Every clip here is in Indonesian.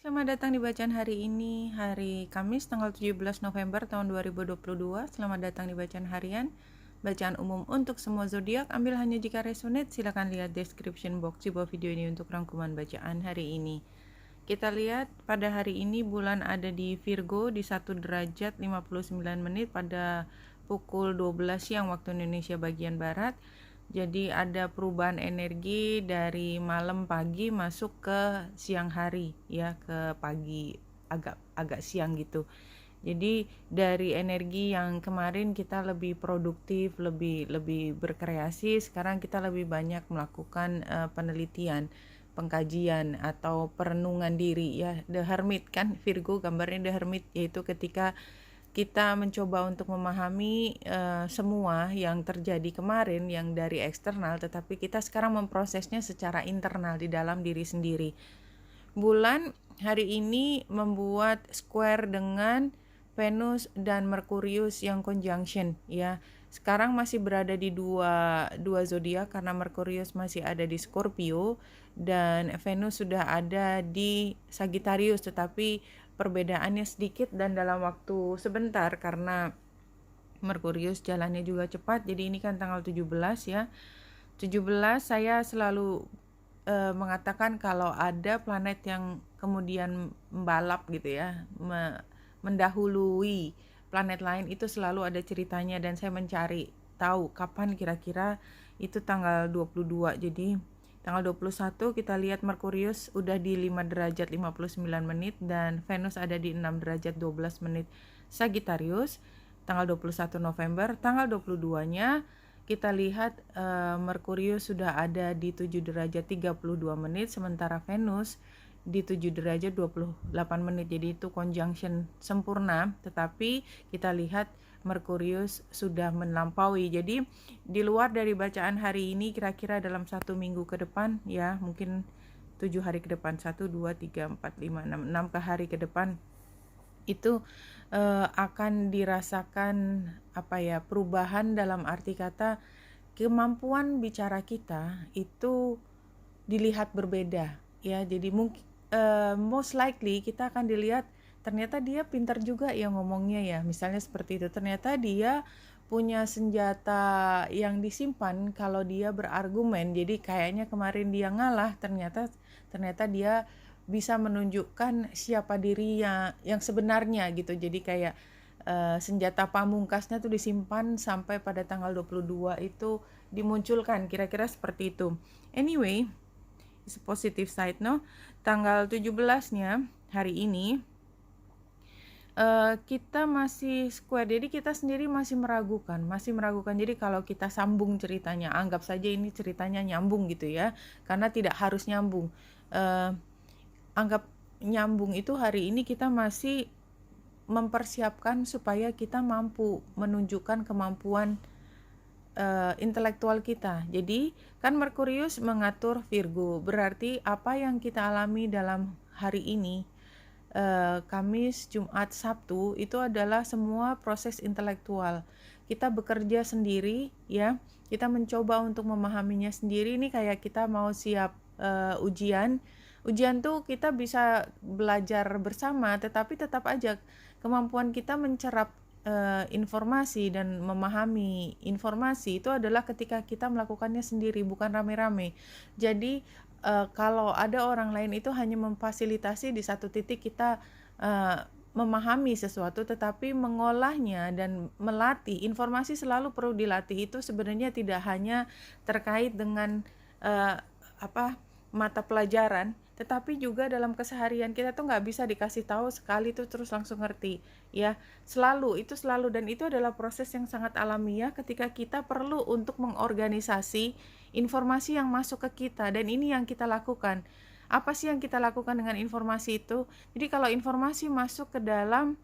Selamat datang di bacaan hari ini, hari Kamis tanggal 17 November tahun 2022. Selamat datang di bacaan harian, bacaan umum untuk semua zodiak. Ambil hanya jika resonate, silakan lihat description box di bawah video ini untuk rangkuman bacaan hari ini. Kita lihat pada hari ini bulan ada di Virgo di 1 derajat 59 menit pada pukul 12 siang waktu Indonesia bagian Barat. Jadi ada perubahan energi dari malam pagi masuk ke siang hari ya, ke pagi agak siang gitu. Jadi dari energi yang kemarin kita lebih produktif, lebih berkreasi, sekarang kita lebih banyak melakukan penelitian, pengkajian atau perenungan diri ya. The Hermit kan, Virgo gambarnya The Hermit, yaitu ketika kita mencoba untuk memahami semua yang terjadi kemarin yang dari eksternal, tetapi kita sekarang memprosesnya secara internal di dalam diri sendiri. Bulan hari ini membuat square dengan Venus dan Merkurius yang conjunction ya. Sekarang masih berada di dua zodiak karena Merkurius masih ada di Scorpio dan Venus sudah ada di Sagittarius, tetapi perbedaannya sedikit dan dalam waktu sebentar karena Merkurius jalannya juga cepat. Jadi ini kan tanggal 17 ya. 17 saya selalu mengatakan kalau ada planet yang kemudian membalap gitu ya, mendahului planet lain, itu selalu ada ceritanya dan saya mencari tahu kapan kira-kira itu tanggal 22. Jadi tanggal 21 kita lihat Merkurius udah di 5 derajat 59 menit dan Venus ada di 6 derajat 12 menit Sagittarius. Tanggal 21 November, tanggal 22-nya kita lihat Merkurius sudah ada di 7 derajat 32 menit, sementara Venus di 7 derajat 28 menit. Jadi itu conjunction sempurna, tetapi kita lihat Merkurius sudah melampaui. Jadi di luar dari bacaan hari ini, kira-kira dalam 1 minggu ke depan ya, mungkin 7 hari ke depan, 1, 2, 3, 4, 5, 6 ke hari ke depan itu akan dirasakan perubahan dalam arti kata kemampuan bicara kita itu dilihat berbeda ya. Jadi mungkin most likely kita akan dilihat ternyata dia pintar juga ya ngomongnya ya, misalnya seperti itu. Ternyata dia punya senjata yang disimpan kalau dia berargumen. Jadi kayaknya kemarin dia ngalah, ternyata dia bisa menunjukkan siapa dirinya yang sebenarnya gitu. Jadi kayak senjata pamungkasnya tuh disimpan sampai pada tanggal 22 itu dimunculkan, kira-kira seperti itu. Anyway, it's a positive side, no? Tanggal 17-nya hari ini kita masih square, jadi kita sendiri masih meragukan. Jadi kalau kita sambung ceritanya, anggap saja ini ceritanya nyambung gitu ya, karena tidak harus nyambung. Anggap nyambung itu hari ini kita masih mempersiapkan supaya kita mampu menunjukkan kemampuan intelektual kita. Jadi kan Merkurius mengatur Virgo, berarti apa yang kita alami dalam hari ini, Kamis, Jumat, Sabtu, itu adalah semua proses intelektual. Kita bekerja sendiri ya, kita mencoba untuk memahaminya sendiri. Ini kayak kita mau siap ujian tuh kita bisa belajar bersama, tetapi tetap aja kemampuan kita mencerap informasi dan memahami informasi itu adalah ketika kita melakukannya sendiri, bukan rame-rame. Jadi kalau ada orang lain itu hanya memfasilitasi di satu titik kita memahami sesuatu, tetapi mengolahnya dan melatih informasi selalu perlu dilatih. Itu sebenarnya tidak hanya terkait dengan mata pelajaran, tetapi juga dalam keseharian. Kita tuh nggak bisa dikasih tahu sekali tuh terus langsung ngerti ya, selalu dan itu adalah proses yang sangat alamiah ketika kita perlu untuk mengorganisasi informasi yang masuk ke kita, dan ini yang kita lakukan. Apa sih yang kita lakukan dengan informasi itu? Jadi kalau informasi masuk ke dalam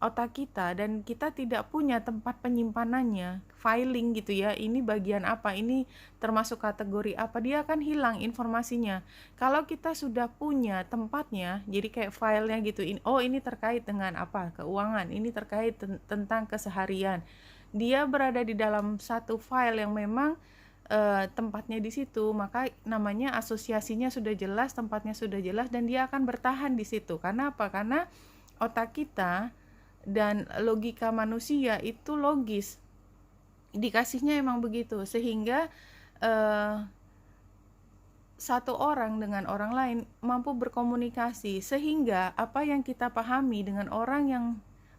otak kita dan kita tidak punya tempat penyimpanannya, filing gitu ya, ini bagian apa, ini termasuk kategori apa, dia akan hilang informasinya. Kalau kita sudah punya tempatnya, jadi kayak filenya gitu, ini terkait dengan apa, keuangan, ini terkait tentang keseharian, dia berada di dalam satu file yang memang tempatnya di situ, maka namanya asosiasinya sudah jelas, tempatnya sudah jelas, dan dia akan bertahan di situ. Karena apa? Karena otak kita dan logika manusia itu logis, dikasihnya emang begitu, sehingga satu orang dengan orang lain mampu berkomunikasi, sehingga apa yang kita pahami dengan orang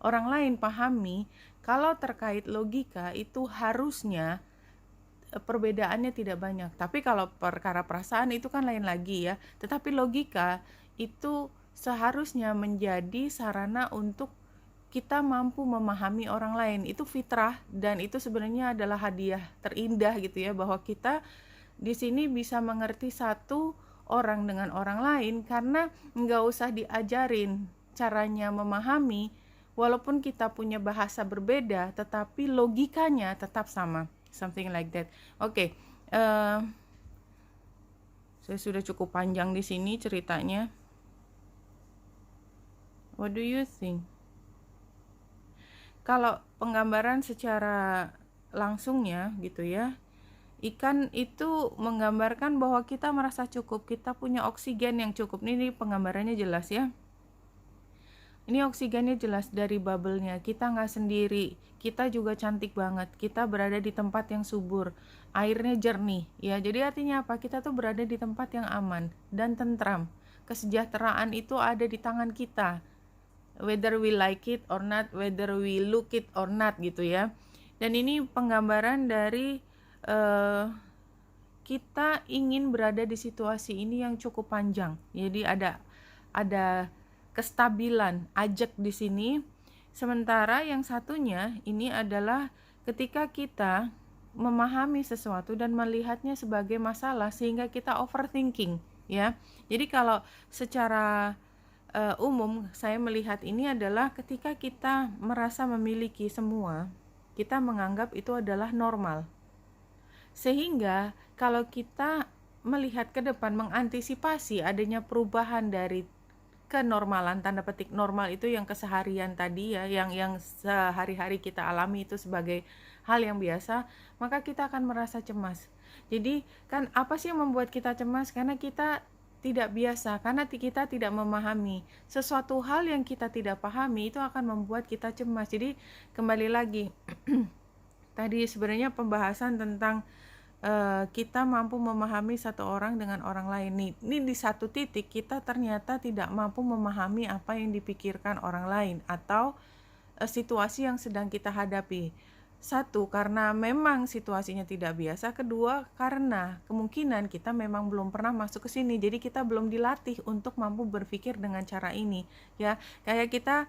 lain pahami, kalau terkait logika itu harusnya perbedaannya tidak banyak. Tapi kalau perkara perasaan itu kan lain lagi ya. Tetapi logika itu seharusnya menjadi sarana untuk kita mampu memahami orang lain. Itu fitrah, dan itu sebenarnya adalah hadiah terindah gitu ya, bahwa kita di sini bisa mengerti satu orang dengan orang lain karena nggak usah diajarin caranya memahami. Walaupun kita punya bahasa berbeda, tetapi logikanya tetap sama. Something like that. Oke, saya sudah cukup panjang di sini ceritanya. What do you think? Kalau penggambaran secara langsungnya gitu ya, ikan itu menggambarkan bahwa kita merasa cukup, kita punya oksigen yang cukup. Ini penggambarannya jelas ya. Ini oksigennya jelas dari bubble-nya. Kita nggak sendiri, kita juga cantik banget. Kita berada di tempat yang subur, airnya jernih. Ya, jadi artinya apa? Kita tuh berada di tempat yang aman dan tentram. Kesejahteraan itu ada di tangan kita. Whether we like it or not, whether we look it or not gitu ya. Dan ini penggambaran dari kita ingin berada di situasi ini yang cukup panjang. Jadi ada kestabilan ajak di sini. Sementara yang satunya ini adalah ketika kita memahami sesuatu dan melihatnya sebagai masalah sehingga kita overthinking ya. Jadi kalau secara umum saya melihat ini adalah ketika kita merasa memiliki semua, kita menganggap itu adalah normal. Sehingga kalau kita melihat ke depan, mengantisipasi adanya perubahan dari kenormalan, tanda petik normal itu yang keseharian tadi ya, yang sehari-hari kita alami itu sebagai hal yang biasa, maka kita akan merasa cemas. Jadi kan apa sih yang membuat kita cemas? Karena kita tidak biasa, karena kita tidak memahami. Sesuatu hal yang kita tidak pahami itu akan membuat kita cemas. Jadi kembali lagi tadi sebenarnya pembahasan tentang kita mampu memahami satu orang dengan orang lain. Ini di satu titik kita ternyata tidak mampu memahami apa yang dipikirkan orang lain atau situasi yang sedang kita hadapi. Satu, karena memang situasinya tidak biasa. Kedua, karena kemungkinan kita memang belum pernah masuk ke sini. Jadi kita belum dilatih untuk mampu berpikir dengan cara ini. Ya, kayak kita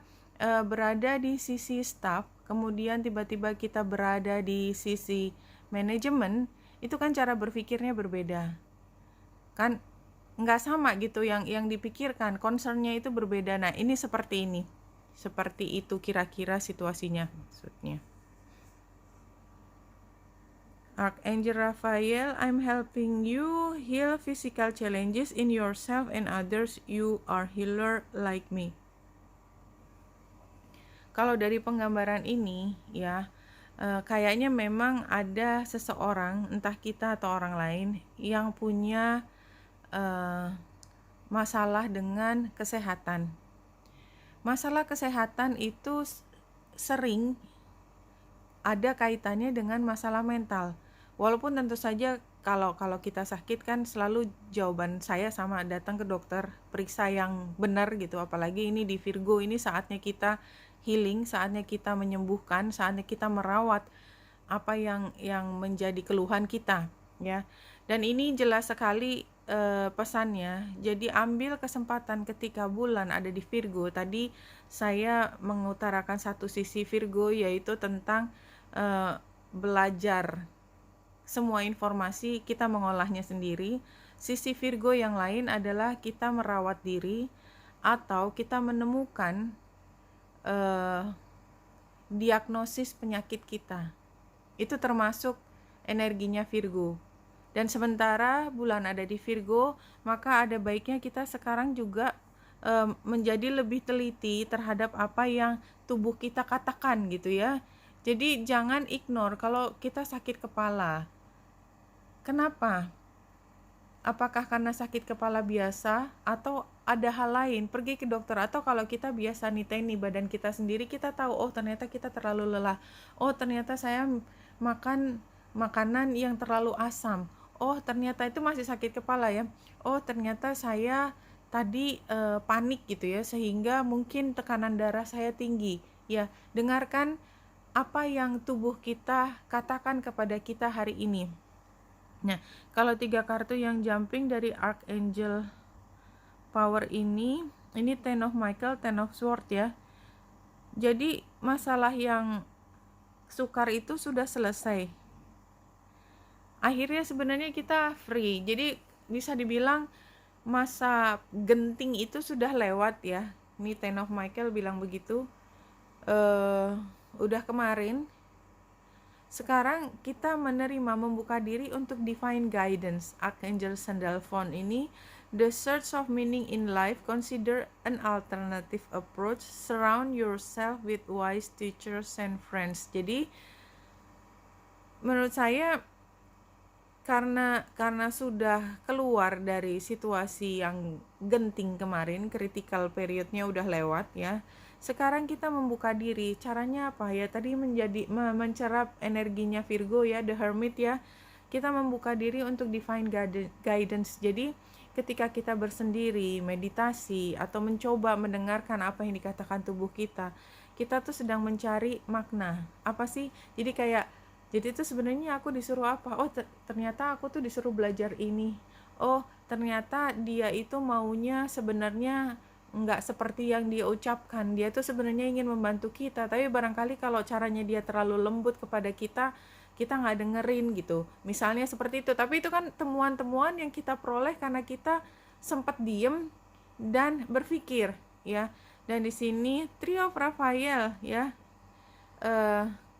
berada di sisi staff, kemudian tiba-tiba kita berada di sisi manajemen. Itu kan cara berpikirnya berbeda, kan nggak sama gitu yang dipikirkan, concernnya itu berbeda. Nah ini seperti itu kira-kira situasinya maksudnya. Archangel Raphael, I'm helping you heal physical challenges in yourself and others. You are healer like me. Kalau dari penggambaran ini ya, kayaknya memang ada seseorang, entah kita atau orang lain, yang punya masalah dengan kesehatan. Masalah kesehatan itu sering ada kaitannya dengan masalah mental. Walaupun tentu saja kalau kita sakit kan selalu jawaban saya sama, datang ke dokter, periksa yang benar gitu. Apalagi ini di Virgo, ini saatnya kita healing, saatnya kita menyembuhkan, saatnya kita merawat apa yang menjadi keluhan kita ya. Dan ini jelas sekali pesannya. Jadi ambil kesempatan ketika bulan ada di Virgo. Tadi saya mengutarakan satu sisi Virgo, yaitu tentang belajar semua informasi, kita mengolahnya sendiri. Sisi Virgo yang lain adalah kita merawat diri atau kita menemukan diagnosis penyakit kita. Itu termasuk energinya Virgo. Dan sementara bulan ada di Virgo, maka ada baiknya kita sekarang juga menjadi lebih teliti terhadap apa yang tubuh kita katakan gitu ya. Jadi jangan ignore kalau kita sakit kepala. Kenapa? Apakah karena sakit kepala biasa atau ada hal lain? Pergi ke dokter. Atau kalau kita biasa niteni badan kita sendiri, kita tahu, oh ternyata kita terlalu lelah. Oh ternyata saya makan makanan yang terlalu asam. Oh ternyata itu masih sakit kepala ya. Oh ternyata saya tadi panik gitu ya, sehingga mungkin tekanan darah saya tinggi. Ya, dengarkan apa yang tubuh kita katakan kepada kita hari ini. Nah, kalau 3 kartu yang jumping dari Archangel Power ini Ten of Michael, Ten of Sword ya. Jadi masalah yang sukar itu sudah selesai. Akhirnya sebenarnya kita free. Jadi bisa dibilang masa genting itu sudah lewat ya. Ini Ten of Michael bilang begitu. Udah kemarin. Sekarang kita menerima, membuka diri untuk divine guidance. Archangel Sandalphon ini, the search of meaning in life, consider an alternative approach, surround yourself with wise teachers and friends. Jadi menurut saya karena sudah keluar dari situasi yang genting kemarin, critical periodnya udah lewat ya. Sekarang kita membuka diri. Caranya apa ya? Tadi mencerap energinya Virgo ya, the hermit ya. Kita membuka diri untuk divine guidance. Jadi ketika kita bersendiri, meditasi atau mencoba mendengarkan apa yang dikatakan tubuh kita, kita tuh sedang mencari makna. Apa sih? Jadi itu sebenarnya aku disuruh apa? Oh ternyata aku tuh disuruh belajar ini. Oh ternyata dia itu maunya sebenarnya nggak seperti yang dia ucapkan. Dia tuh sebenarnya ingin membantu kita, tapi barangkali kalau caranya dia terlalu lembut kepada kita, kita nggak dengerin gitu. Misalnya seperti itu. Tapi itu kan temuan-temuan yang kita peroleh karena kita sempat diem dan berpikir ya. Dan di sini Trio of Raphael ya.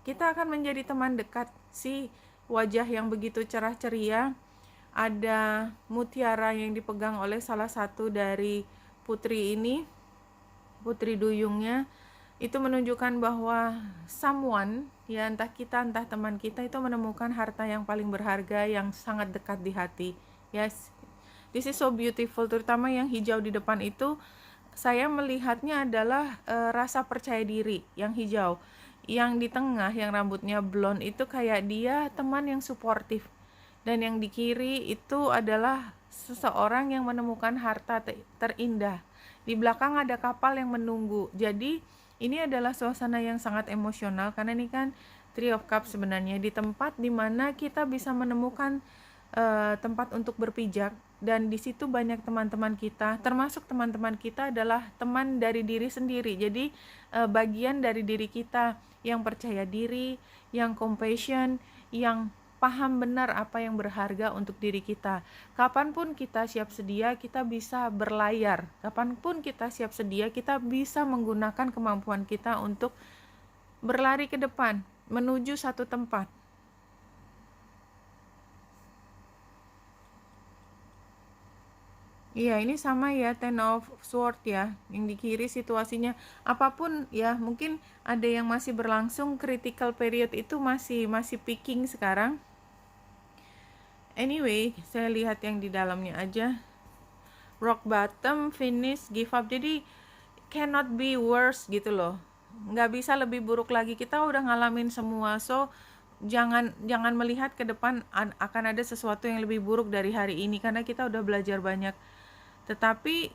Kita akan menjadi teman dekat si wajah yang begitu cerah ceria. Ada mutiara yang dipegang oleh salah satu dari putri ini, putri duyungnya. Itu menunjukkan bahwa someone, ya entah kita entah teman kita, itu menemukan harta yang paling berharga yang sangat dekat di hati. Yes, this is so beautiful. Terutama yang hijau di depan itu, saya melihatnya adalah rasa percaya diri yang hijau. Yang di tengah, yang rambutnya blonde itu kayak dia teman yang suportif. Dan yang di kiri itu adalah seseorang yang menemukan harta terindah. Di belakang ada kapal yang menunggu. Jadi ini adalah suasana yang sangat emosional karena ini kan Three of Cups sebenarnya, di tempat dimana kita bisa menemukan tempat untuk berpijak. Dan di situ banyak teman-teman kita, termasuk teman-teman kita adalah teman dari diri sendiri. Jadi bagian dari diri kita yang percaya diri, yang compassion, yang paham benar apa yang berharga untuk diri kita. Kapanpun kita siap sedia, kita bisa berlayar. Kapanpun kita siap sedia, kita bisa menggunakan kemampuan kita untuk berlari ke depan, menuju satu tempat. Iya, ini sama ya, Ten of Sword ya, yang di kiri situasinya apapun ya, mungkin ada yang masih berlangsung, critical period itu masih peaking sekarang. Anyway, saya lihat yang di dalamnya aja. Rock bottom, finish, give up. Jadi cannot be worse gitu loh. Nggak bisa lebih buruk lagi. Kita udah ngalamin semua. So jangan melihat ke depan akan ada sesuatu yang lebih buruk dari hari ini karena kita udah belajar banyak. Tetapi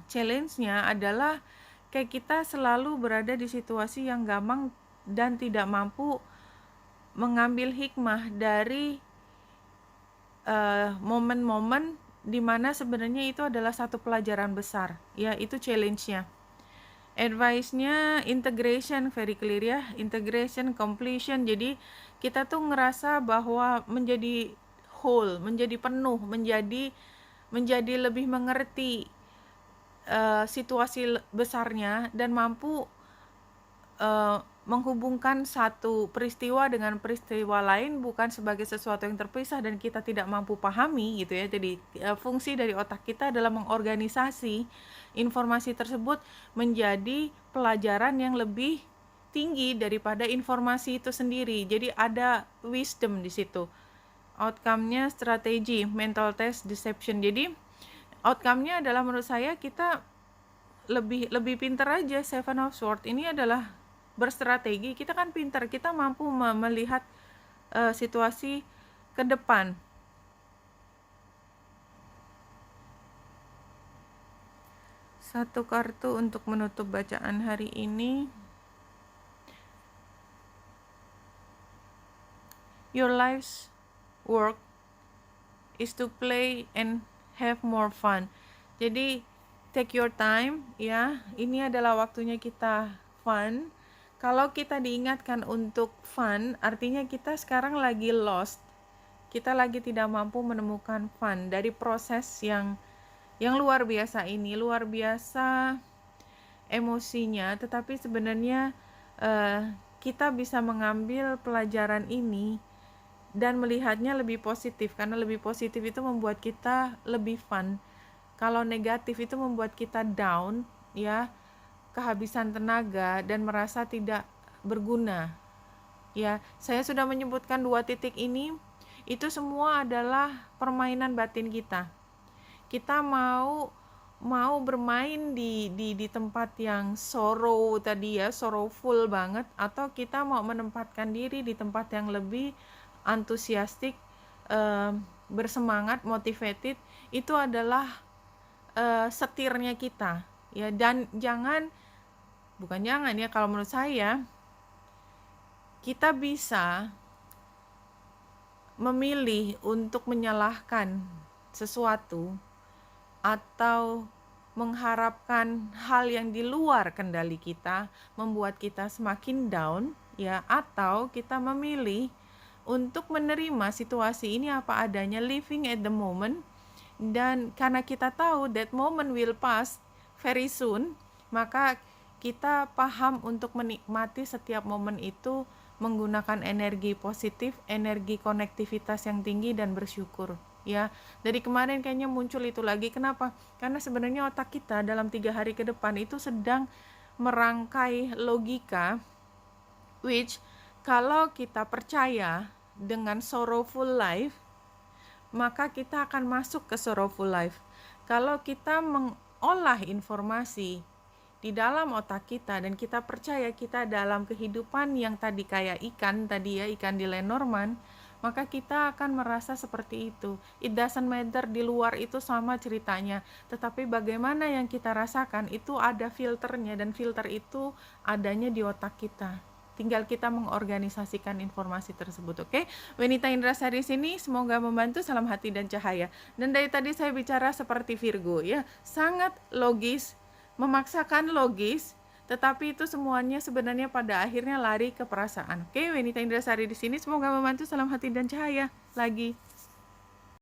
challenge-nya adalah kayak kita selalu berada di situasi yang gampang dan tidak mampu mengambil hikmah dari momen-momen dimana sebenarnya itu adalah satu pelajaran besar. Ya, itu challenge-nya. Advice-nya integration, very clear ya, integration, completion. Jadi kita tuh ngerasa bahwa menjadi whole, menjadi penuh, menjadi lebih mengerti situasi besarnya dan mampu menghubungkan satu peristiwa dengan peristiwa lain bukan sebagai sesuatu yang terpisah dan kita tidak mampu pahami gitu ya. Jadi fungsi dari otak kita adalah mengorganisasi informasi tersebut menjadi pelajaran yang lebih tinggi daripada informasi itu sendiri. Jadi ada wisdom di situ. outcome-nya strategi, mental test, deception. Jadi outcome-nya adalah menurut saya kita lebih pintar aja. Seven of Swords ini adalah berstrategi. Kita kan pintar, kita mampu melihat situasi ke depan. Satu kartu untuk menutup bacaan hari ini. Your life's work is to play and have more fun. Jadi take your time ya. Ini adalah waktunya kita fun. Kalau kita diingatkan untuk fun, artinya kita sekarang lagi lost. Kita lagi tidak mampu menemukan fun dari proses yang luar biasa ini, luar biasa emosinya, tetapi sebenarnya kita bisa mengambil pelajaran ini dan melihatnya lebih positif, karena lebih positif itu membuat kita lebih fun. Kalau negatif itu membuat kita down ya, kehabisan tenaga dan merasa tidak berguna ya. Saya sudah menyebutkan 2 titik ini, itu semua adalah permainan batin kita. Kita mau bermain di tempat yang sorrow tadi ya, sorrowful banget, atau kita mau menempatkan diri di tempat yang lebih antusiastik, bersemangat, motivated. Itu adalah setirnya kita ya. Dan kalau menurut saya kita bisa memilih untuk menyalahkan sesuatu atau mengharapkan hal yang di luar kendali kita, membuat kita semakin down ya, atau kita memilih untuk menerima situasi ini apa adanya, living at the moment. Dan karena kita tahu that moment will pass very soon, maka kita paham untuk menikmati setiap momen itu menggunakan energi positif, energi konektivitas yang tinggi, dan bersyukur ya. Dari kemarin kayaknya muncul itu lagi. Kenapa? Karena sebenarnya otak kita dalam 3 hari ke depan itu sedang merangkai logika, which kalau kita percaya dengan sorrowful life, maka kita akan masuk ke sorrowful life. Kalau kita mengolah informasi di dalam otak kita dan kita percaya kita dalam kehidupan yang tadi kayak ikan tadi ya, ikan di Lenormand, maka kita akan merasa seperti itu. It doesn't matter di luar itu sama ceritanya, tetapi bagaimana yang kita rasakan itu ada filternya, dan filter itu adanya di otak kita. Tinggal kita mengorganisasikan informasi tersebut. Oke? Wenita Indrasari sini, semoga membantu. Salam hati dan cahaya. Dan dari tadi saya bicara seperti Virgo ya, sangat logis, memaksakan logis, tetapi itu semuanya sebenarnya pada akhirnya lari ke perasaan. Oke, Wenita Indrasari di sini, semoga membantu. Salam hati dan cahaya. Lagi.